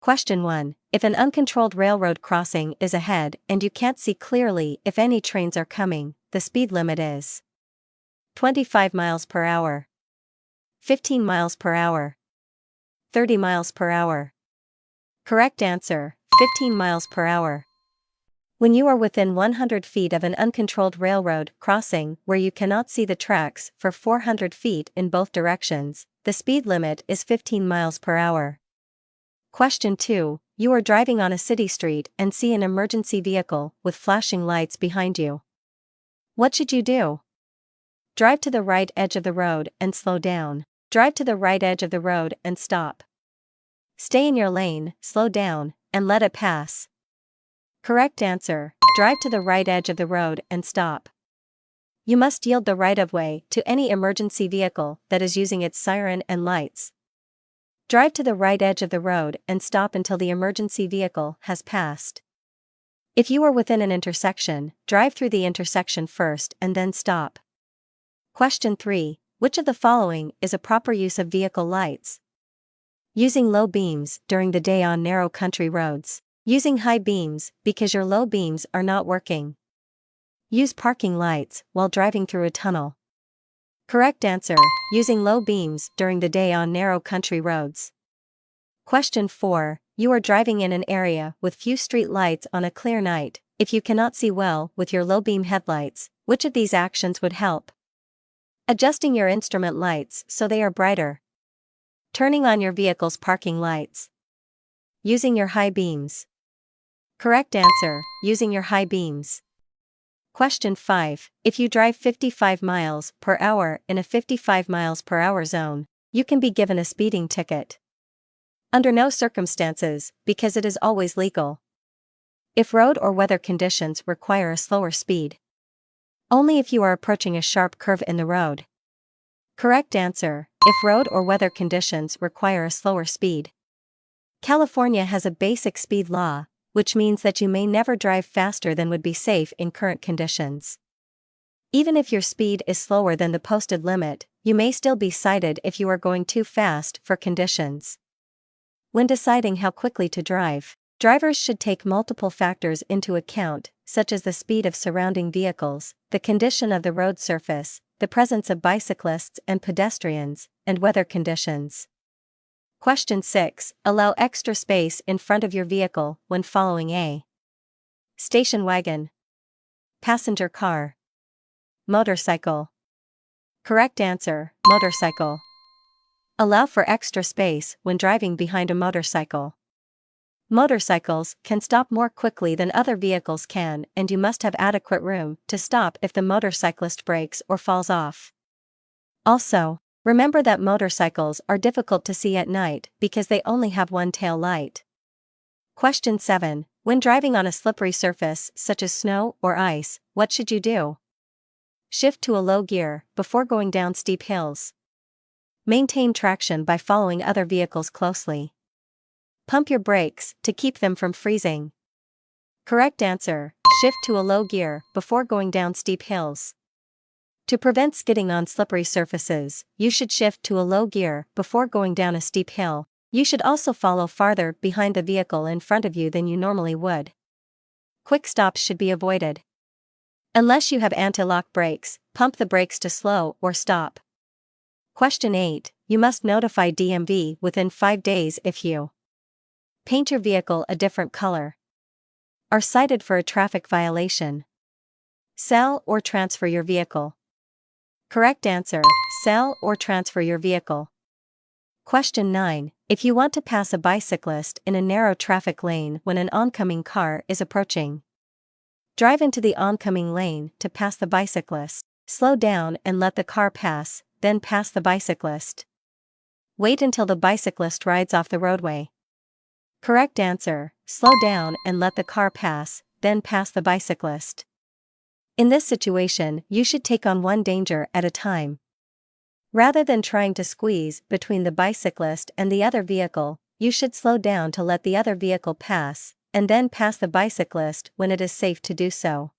Question 1. If an uncontrolled railroad crossing is ahead and you can't see clearly if any trains are coming, the speed limit is 25 miles per hour, 15 miles per hour, 30 miles per hour. Correct answer, 15 miles per hour. When you are within 100 feet of an uncontrolled railroad crossing where you cannot see the tracks for 400 feet in both directions, the speed limit is 15 miles per hour. Question 2. You are driving on a city street and see an emergency vehicle with flashing lights behind you. What should you do? Drive to the right edge of the road and slow down. Drive to the right edge of the road and stop. Stay in your lane, slow down, and let it pass. Correct answer. Drive to the right edge of the road and stop. You must yield the right-of-way to any emergency vehicle that is using its siren and lights. Drive to the right edge of the road and stop until the emergency vehicle has passed. If you are within an intersection, drive through the intersection first and then stop. Question 3. Which of the following is a proper use of vehicle lights? Using low beams during the day on narrow country roads. Using high beams because your low beams are not working. Use parking lights while driving through a tunnel. Correct answer, using low beams during the day on narrow country roads. Question 4. You are driving in an area with few street lights on a clear night. If you cannot see well with your low beam headlights, which of these actions would help? Adjusting your instrument lights so they are brighter. Turning on your vehicle's parking lights. Using your high beams. Correct answer, using your high beams. Question 5. If you drive 55 miles per hour in a 55 miles per hour zone, you can be given a speeding ticket. Under no circumstances, because it is always legal. If road or weather conditions require a slower speed. Only if you are approaching a sharp curve in the road. Correct answer, if road or weather conditions require a slower speed. California has a basic speed law, which means that you may never drive faster than would be safe in current conditions. Even if your speed is slower than the posted limit, you may still be cited if you are going too fast for conditions. When deciding how quickly to drive, drivers should take multiple factors into account, such as the speed of surrounding vehicles, the condition of the road surface, the presence of bicyclists and pedestrians, and weather conditions. Question 6. Allow extra space in front of your vehicle when following a station wagon, passenger car, motorcycle. Correct answer, motorcycle. Allow for extra space when driving behind a motorcycle. Motorcycles can stop more quickly than other vehicles can, and you must have adequate room to stop if the motorcyclist brakes or falls off. Also, remember that motorcycles are difficult to see at night because they only have one tail light. Question 7. When driving on a slippery surface such as snow or ice, what should you do? Shift to a low gear before going down steep hills. Maintain traction by following other vehicles closely. Pump your brakes to keep them from freezing. Correct answer, shift to a low gear before going down steep hills. To prevent skidding on slippery surfaces, you should shift to a low gear before going down a steep hill. You should also follow farther behind the vehicle in front of you than you normally would. Quick stops should be avoided. Unless you have anti-lock brakes, pump the brakes to slow or stop. Question 8. You must notify DMV within 5 days if you paint your vehicle a different color, are cited for a traffic violation, sell or transfer your vehicle. Correct answer, sell or transfer your vehicle. Question 9. If you want to pass a bicyclist in a narrow traffic lane when an oncoming car is approaching, drive into the oncoming lane to pass the bicyclist. Slow down and let the car pass, then pass the bicyclist. Wait until the bicyclist rides off the roadway. Correct answer, slow down and let the car pass, then pass the bicyclist. In this situation, you should take on one danger at a time. Rather than trying to squeeze between the bicyclist and the other vehicle, you should slow down to let the other vehicle pass, and then pass the bicyclist when it is safe to do so.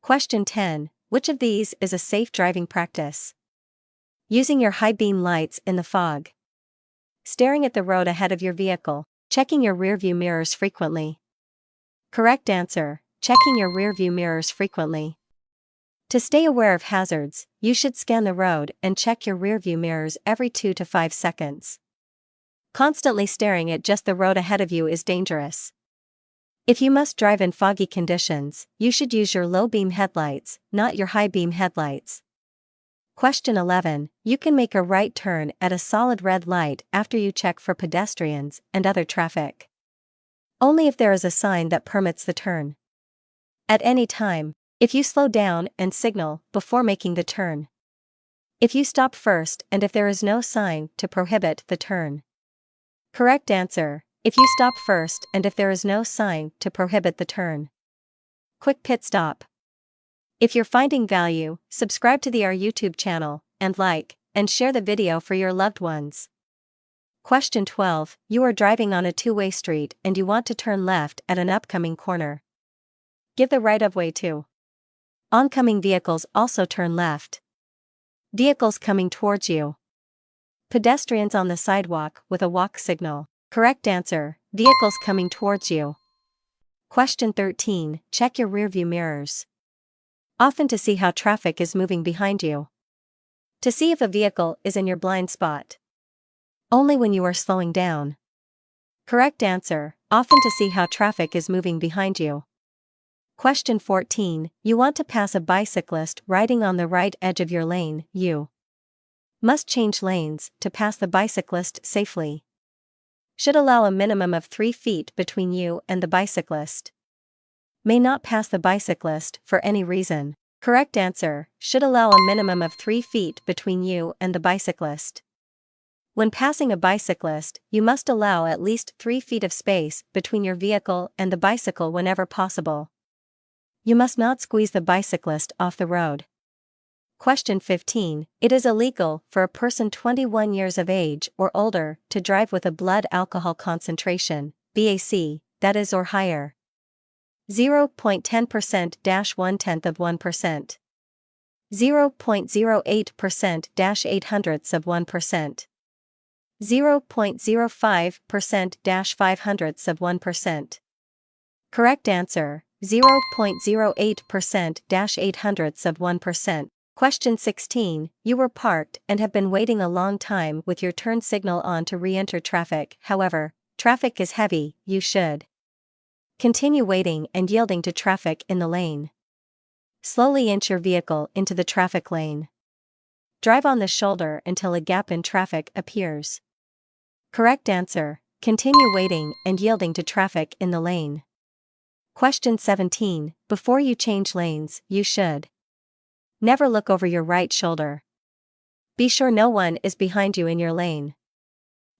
Question 10. Which of these is a safe driving practice? Using your high beam lights in the fog. Staring at the road ahead of your vehicle. Checking your rearview mirrors frequently. Correct answer: checking your rearview mirrors frequently. To stay aware of hazards, you should scan the road and check your rearview mirrors every 2 to 5 seconds. Constantly staring at just the road ahead of you is dangerous. If you must drive in foggy conditions, you should use your low-beam headlights, not your high-beam headlights. Question 11. You can make a right turn at a solid red light after you check for pedestrians and other traffic. Only if there is a sign that permits the turn. At any time, if you slow down and signal before making the turn. If you stop first and if there is no sign to prohibit the turn. Correct answer: if you stop first and if there is no sign to prohibit the turn. Quick pit stop. If you're finding value, subscribe to our YouTube channel, and like and share the video for your loved ones. Question 12. You are driving on a two-way street and you want to turn left at an upcoming corner. Give the right-of-way to. Oncoming vehicles also turn left. Vehicles coming towards you. Pedestrians on the sidewalk with a walk signal. Correct answer: vehicles coming towards you. Question 13. Check your rearview mirrors. Often to see how traffic is moving behind you. To see if a vehicle is in your blind spot. Only when you are slowing down. Correct answer: often to see how traffic is moving behind you. Question 14. You want to pass a bicyclist riding on the right edge of your lane. You must change lanes to pass the bicyclist safely. Should allow a minimum of 3 feet between you and the bicyclist. May not pass the bicyclist for any reason. Correct answer: should allow a minimum of 3 feet between you and the bicyclist. When passing a bicyclist, you must allow at least 3 feet of space between your vehicle and the bicycle whenever possible. You must not squeeze the bicyclist off the road. Question 15. It is illegal for a person 21 years of age or older to drive with a blood alcohol concentration, BAC, that is or higher. 0.10% - 0.1%. 0.08% - 0.08%. 0.05% - 0.05%. Correct answer: 0.08% - 0.08%. Question 16. You were parked and have been waiting a long time with your turn signal on to re-enter traffic. However, traffic is heavy. You should continue waiting and yielding to traffic in the lane. Slowly inch your vehicle into the traffic lane. Drive on the shoulder until a gap in traffic appears. Correct answer: continue waiting and yielding to traffic in the lane. Question 17. Before you change lanes, you should never look over your right shoulder. Be sure no one is behind you in your lane.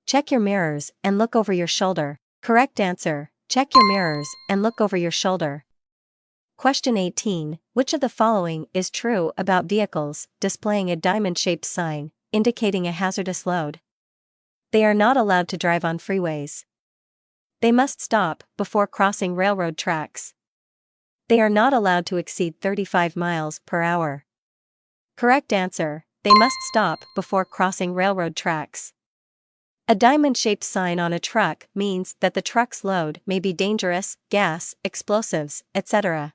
Check your mirrors and look over your shoulder. Correct answer: check your mirrors and look over your shoulder. Question 18. Which of the following is true about vehicles displaying a diamond-shaped sign indicating a hazardous load? They are not allowed to drive on freeways. They must stop before crossing railroad tracks. They are not allowed to exceed 35 miles per hour. Correct answer: they must stop before crossing railroad tracks. A diamond-shaped sign on a truck means that the truck's load may be dangerous, gas, explosives, etc.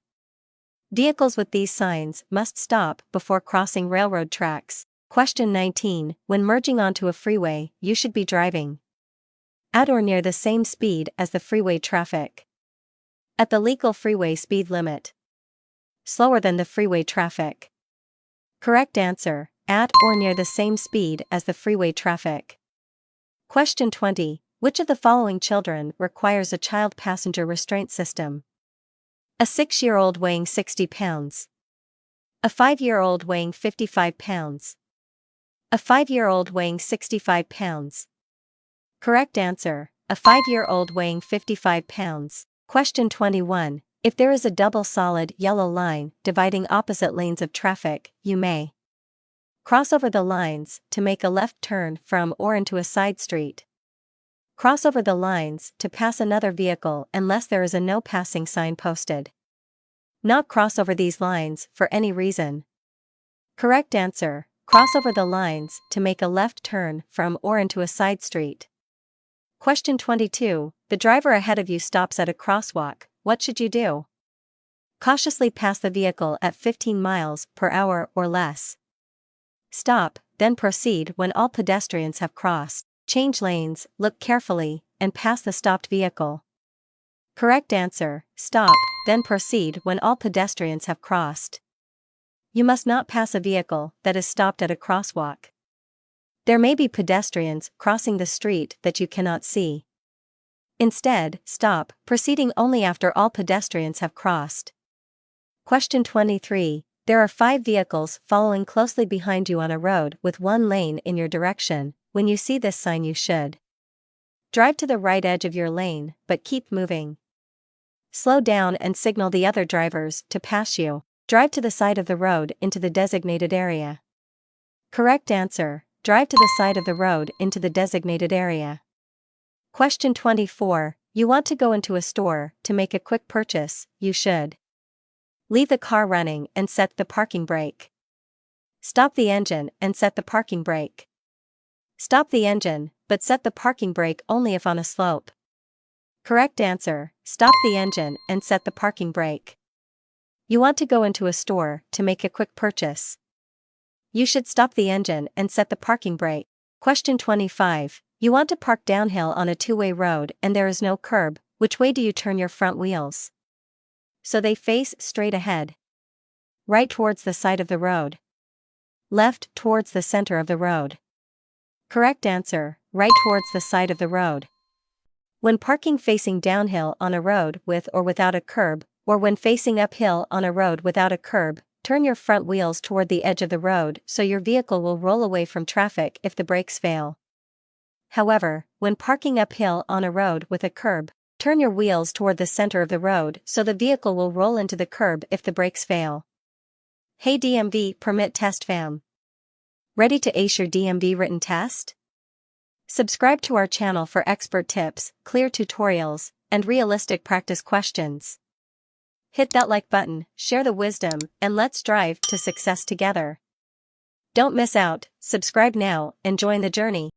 Vehicles with these signs must stop before crossing railroad tracks. Question 19. When merging onto a freeway, you should be driving at or near the same speed as the freeway traffic. At the legal freeway speed limit. Slower than the freeway traffic. Correct answer: at or near the same speed as the freeway traffic. Question 20. Which of the following children requires a child passenger restraint system? A 6-year-old weighing 60 pounds. A 5-year-old weighing 55 pounds. A 5-year-old weighing 65 pounds. Correct answer: a 5-year-old weighing 55 pounds. Question 21. If there is a double solid yellow line dividing opposite lanes of traffic, you may cross over the lines to make a left turn from or into a side street. Cross over the lines to pass another vehicle unless there is a no passing sign posted. Not cross over these lines for any reason. Correct answer: cross over the lines to make a left turn from or into a side street. Question 22. The driver ahead of you stops at a crosswalk. What should you do? Cautiously pass the vehicle at 15 miles per hour or less. Stop, then proceed when all pedestrians have crossed. Change lanes, look carefully, and pass the stopped vehicle. Correct answer: stop, then proceed when all pedestrians have crossed. You must not pass a vehicle that is stopped at a crosswalk. There may be pedestrians crossing the street that you cannot see. Instead, stop, proceeding only after all pedestrians have crossed. Question 23. There are 5 vehicles following closely behind you on a road with 1 lane in your direction. When you see this sign, you should drive to the right edge of your lane, but keep moving. Slow down and signal the other drivers to pass you. Drive to the side of the road into the designated area. Correct answer: drive to the side of the road into the designated area. Question 24. You want to go into a store to make a quick purchase. You should leave the car running and set the parking brake. Stop the engine and set the parking brake. Stop the engine, but set the parking brake only if on a slope. Correct answer: stop the engine and set the parking brake. You want to go into a store to make a quick purchase. You should stop the engine and set the parking brake. Question 25. You want to park downhill on a 2-way road and there is no curb. Which way do you turn your front wheels? So they face straight ahead. Right towards the side of the road. Left towards the center of the road. Correct answer: right towards the side of the road. When parking facing downhill on a road with or without a curb, or when facing uphill on a road without a curb, turn your front wheels toward the edge of the road so your vehicle will roll away from traffic if the brakes fail. However, when parking uphill on a road with a curb, turn your wheels toward the center of the road so the vehicle will roll into the curb if the brakes fail. Hey DMV Permit Test fam! Ready to ace your DMV written test? Subscribe to our channel for expert tips, clear tutorials, and realistic practice questions. Hit that like button, share the wisdom, and let's drive to success together. Don't miss out, subscribe now and join the journey.